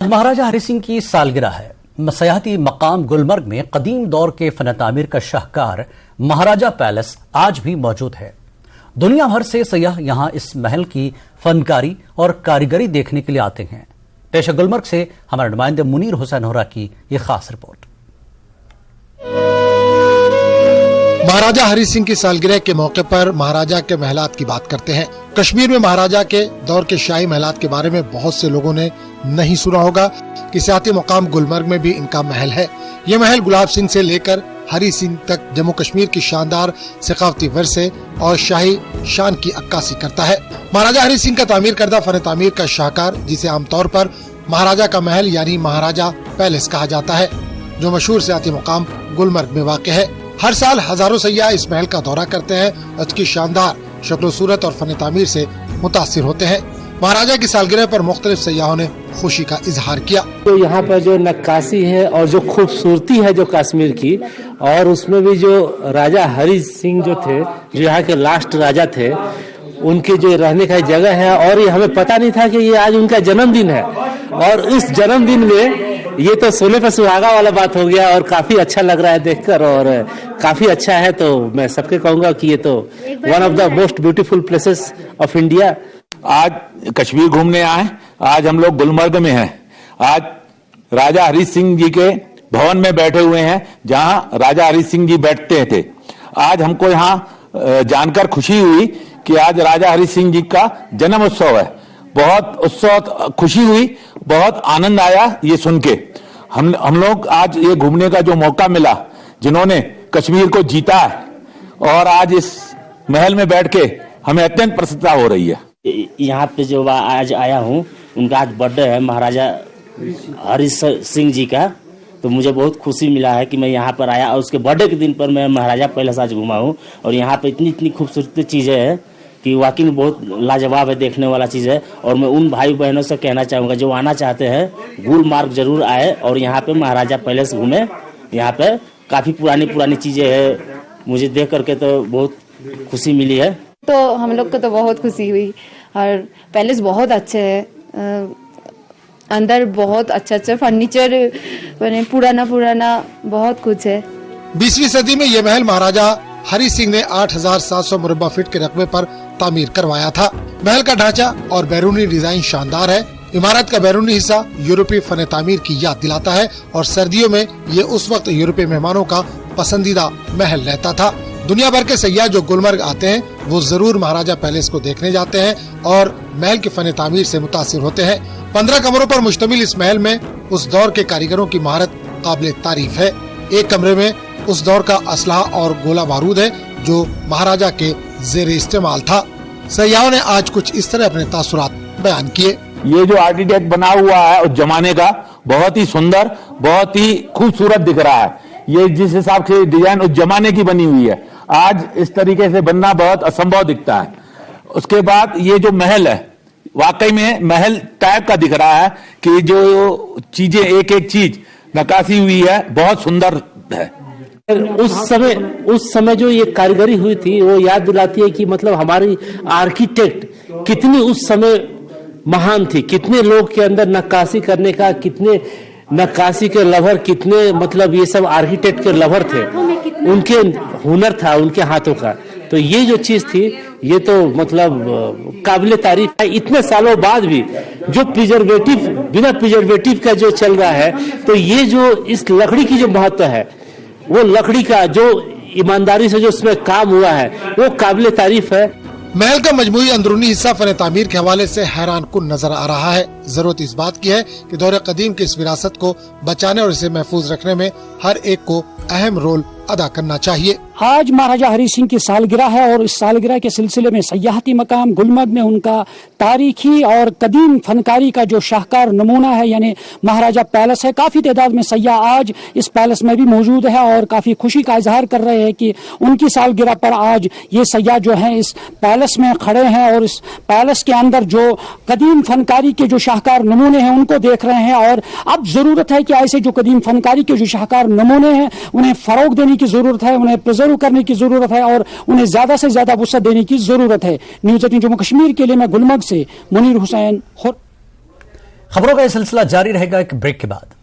महाराजा हरि सिंह की सालगिरह है। सयाहती मकाम गुलमर्ग में कदीम दौर के फन तामीर का शाहकार महाराजा पैलेस आज भी मौजूद है। दुनिया भर से सयाह यहां इस महल की फनकारी और कारीगरी देखने के लिए आते हैं। पेश है गुलमर्ग से हमारे नुमाइंदे मुनीर हुसैन होरा की यह खास रिपोर्ट। महाराजा हरि सिंह की सालगिरह के मौके पर महाराजा के महलात की बात करते हैं। कश्मीर में महाराजा के दौर के शाही महलात के बारे में बहुत से लोगों ने नहीं सुना होगा कि सयाहती मकाम गुलमर्ग में भी इनका महल है। ये महल गुलाब सिंह से लेकर हरि सिंह तक जम्मू कश्मीर की शानदार सकाफती वर्से और शाही शान की अक्कासी करता है। महाराजा हरि सिंह का तामीर करदा फन तामीर का शाहकार, जिसे आमतौर पर महाराजा का महल यानी महाराजा पैलेस कहा जाता है, जो मशहूर सयाहती मकाम गुलमर्ग में वाक़ है। हर साल हजारों सयाह इस महल का दौरा करते हैं और इसकी शानदार शक्ल सूरत और फन तामीर से मुतासिर होते हैं। महाराजा की सालगिरह पर मुख्तलिफ सयाहों ने खुशी का इजहार किया। तो यहाँ पर जो नक्काशी है और जो खूबसूरती है जो कश्मीर की, और उसमें भी जो राजा हरि सिंह जो थे, जो यहाँ के लास्ट राजा थे, उनके जो रहने का जगह है, और ये हमें पता नहीं था कि ये आज उनका जन्मदिन है। और इस जन्मदिन में ये तो सोने पर सुहागा वाला बात हो गया और काफी अच्छा लग रहा है देखकर, और काफी अच्छा है। तो मैं सबके कहूंगा कि ये तो one of the most beautiful places of India. आज कश्मीर घूमने आए, आज हम लोग गुलमर्ग में हैं। आज राजा हरि सिंह जी के भवन में बैठे हुए हैं, जहां राजा हरि सिंह जी बैठते थे। आज हमको यहाँ जानकर खुशी हुई कि आज राजा हरि सिंह जी का जन्म उत्सव है। बहुत उत्सव खुशी हुई, बहुत आनंद आया ये सुन के। हम लोग आज ये घूमने का जो मौका मिला, जिन्होंने कश्मीर को जीता है, और आज इस महल में बैठ के हमें अत्यंत प्रसन्नता हो रही है। यहाँ पे जो आज आया हूँ, उनका आज बर्थडे है महाराजा हरि सिंह जी का, तो मुझे बहुत खुशी मिला है कि मैं यहाँ पर आया और उसके बर्थडे के दिन पर मैं महाराजा पैलेस आज घुमा हूँ। और यहाँ पे इतनी खूबसूरत चीज़ें हैं कि वाकई में बहुत लाजवाब है, देखने वाला चीज़ है। और मैं उन भाई बहनों से कहना चाहूँगा जो आना चाहते हैं, गुलमर्ग जरूर आए और यहाँ पे महाराजा पैलेस घूमे। यहाँ पे काफ़ी पुरानी चीज़ें हैं, मुझे देख करके तो बहुत खुशी मिली है। तो हम लोग को तो बहुत खुशी हुई, और पैलेस बहुत अच्छे है, अंदर बहुत अच्छा फर्नीचर, पुराना बहुत कुछ है। 20वीं सदी में ये महल महाराजा हरि सिंह ने 8700 मुरब्बा फीट के रकबे पर तामीर करवाया था। महल का ढांचा और बैरूनी डिजाइन शानदार है। इमारत का बैरूनी हिस्सा यूरोपीय फन तामीर की याद दिलाता है, और सर्दियों में ये उस वक्त यूरोपीय मेहमानों का पसंदीदा महल रहता था। दुनिया भर के सयाह जो गुलमर्ग आते हैं, वो जरूर महाराजा पैलेस को देखने जाते हैं और महल के फन तामीर से मुतासिर होते हैं। 15 कमरों पर मुश्तमिल इस महल में उस दौर के कारीगरों की महारत काबिल तारीफ है। एक कमरे में उस दौर का असलहा और गोला बारूद है, जो महाराजा के जेर इस्तेमाल था। सयाहों ने आज कुछ इस तरह अपने तासुरात बयान किए। ये जो आर्किटेक्ट बना हुआ है उस जमाने का, बहुत ही सुंदर, बहुत ही खूबसूरत दिख रहा है। ये जिस हिसाब से डिजाइन उस जमाने की बनी हुई है, आज इस तरीके से बनना बहुत असंभव दिखता है। उसके बाद ये जो महल है, वाकई में महल टाइप का दिख रहा है कि जो चीजें एक एक चीज नक्काशी हुई है, बहुत सुंदर है। उस समय जो ये कारीगरी हुई थी, वो याद दिलाती है कि मतलब हमारी आर्किटेक्ट कितनी उस समय महान थी, कितने लोग के अंदर नक्काशी करने का, कितने नक्काशी के लवर, कितने मतलब ये सब आर्किटेक्ट के लवर थे, उनके हुनर था उनके हाथों का। तो ये जो चीज थी, ये तो मतलब काबिले तारीफ है। इतने सालों बाद भी जो बिना प्रिजर्वेटिव का जो चल रहा है, तो ये जो इस लकड़ी की जो महत्व है, वो लकड़ी का जो ईमानदारी से जो उसमें काम हुआ है, वो काबिले तारीफ है। महल का मजमूई अंदरूनी हिस्सा फन तामीर के हवाले से हैरान कुन नजर आ रहा है। जरूरत इस बात की है कि दौरे कदीम की इस विरासत को बचाने और इसे महफूज रखने में हर एक को अहम रोल अदा करना चाहिए। आज महाराजा हरि सिंह की सालगिरह है, और इस सालगिरह के सिलसिले में सयाहती मकाम गुलमर्ग में उनका तारीखी और कदीम फनकारी का जो शाहकार नमूना है, यानी महाराजा पैलेस है। काफी तादाद में सयाह आज इस पैलेस में भी मौजूद है और काफी खुशी का इजहार कर रहे हैं कि उनकी सालगिरह पर आज ये सयाह जो हैं इस पैलेस में खड़े हैं, और इस पैलेस के अंदर जो कदीम फनकारी के जो शाहकार नमूने हैं उनको देख रहे हैं। और अब जरूरत है कि ऐसे जो कदीम फनकारी के जो शाहकार नमूने हैं, उन्हें फरोग देने की जरूरत है, उन्हें प्रिजर्व करने की जरूरत है, और उन्हें ज्यादा से ज्यादा वुसअत देने की जरूरत है। न्यूज़ 18 जम्मू कश्मीर के लिए मैं गुलमर्ग से मुनीर हुसैन। खबरों का यह सिलसिला जारी रहेगा एक ब्रेक के बाद।